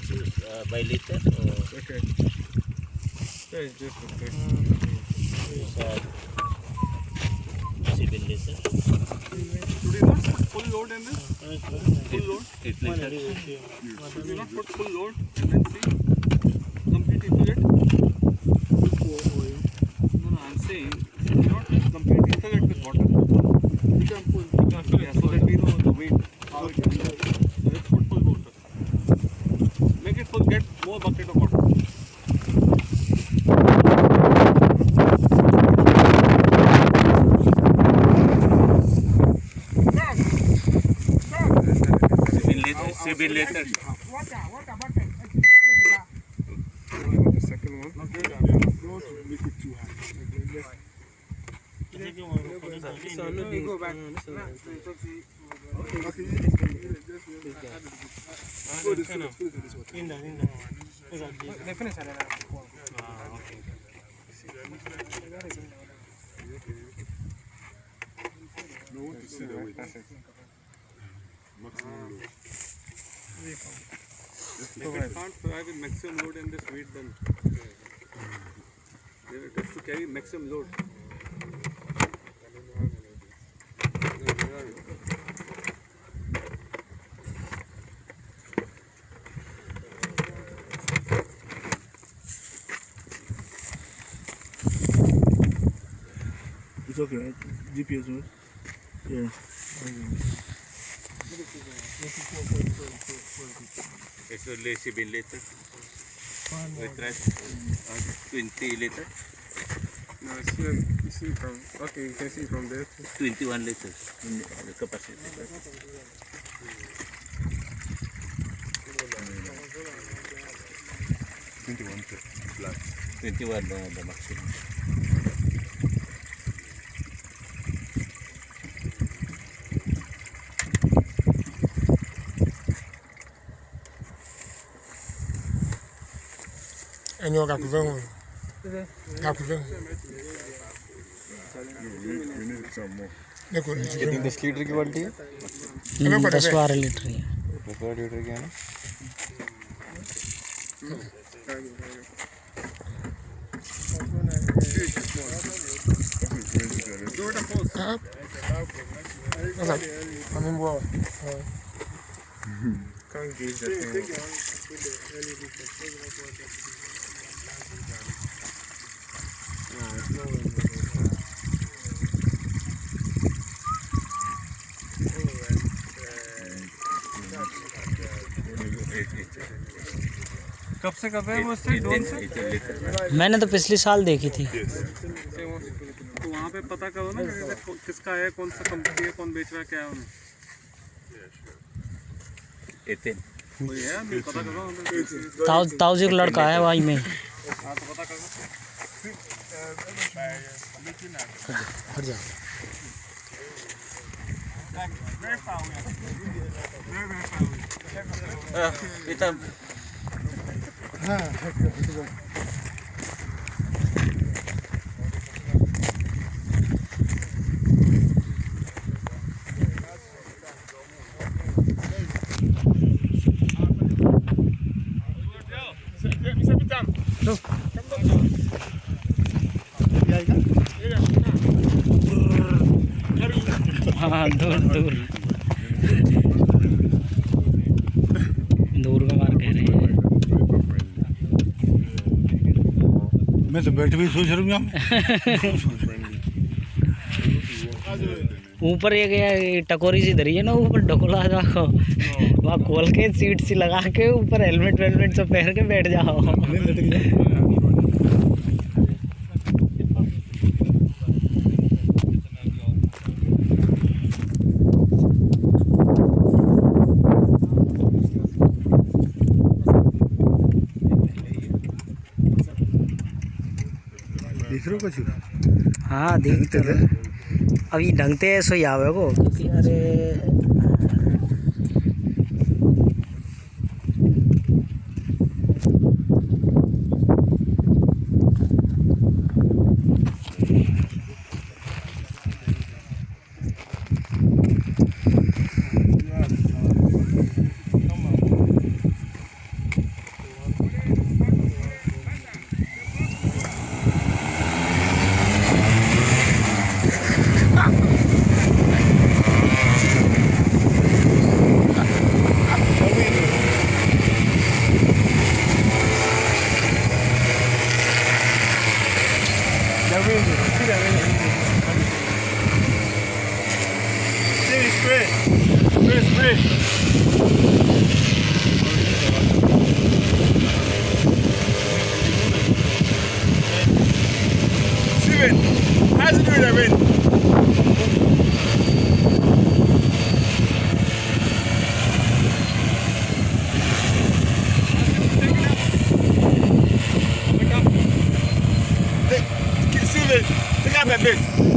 kg by liter. Or Okay. Yeah, it's just okay. 7 liter. Should you not put full load in this? Full load? 8 liter. Should you not put full load and then see? Complete effect? No, I'm saying, should you not complete effect with water? You can pull. Yeah, so that we know the weight, how it is. So let's put full water. Make it full, get more bucket of water. Seven liter. The second one. Not good. Don't make it too high. So no, we go back. They finish at okay. No one to see the weight. Maximum load. If it can't fly with maximum load and this weight, then it has to carry maximum load. It's okay, right? GPS, right? Yeah. It's only 7 liter. With rice, 20 liter. No, you see from, okay, you can see from there. 21 liters in the capacity. 21 flat. 21 the maximum. And you got to go. Got to go. We need some more. कितनी 10 litre की बाल्टी है 10-12 litre है 10 litre की है ना Do it a post. I mean, well, Can't gauge that thing. कब से कब है वो स्टेट डोन से? मैंने तो पिछले साल देखी थी। तो वहाँ पे पता करो ना किसका है, कौन सा कंपनी है, कौन बेच रहा है, क्या है उन्हें। 18. कोई है अभी पता करो। ताऊ का लड़का है भाई में। हाँ तो पता करो। हट जा। Kita हाँ दूर दूर दूर का मार कह रहे हैं। मैं तो बैठ भी सोच रहा हूँ ऊपर ये टकोरी सी धरी है ना, ऊपर ढकोला जाओ वहाँ खोल के सीट सी लगा के ऊपर हेलमेट वेलमेट सब पहन के बैठ जाओ। देख रहे हो कुछ? हाँ देखते रहे अभी ढंगते हैं सो आवे को अरे Steven, how's it doing, Evan? Steven, take out that bit.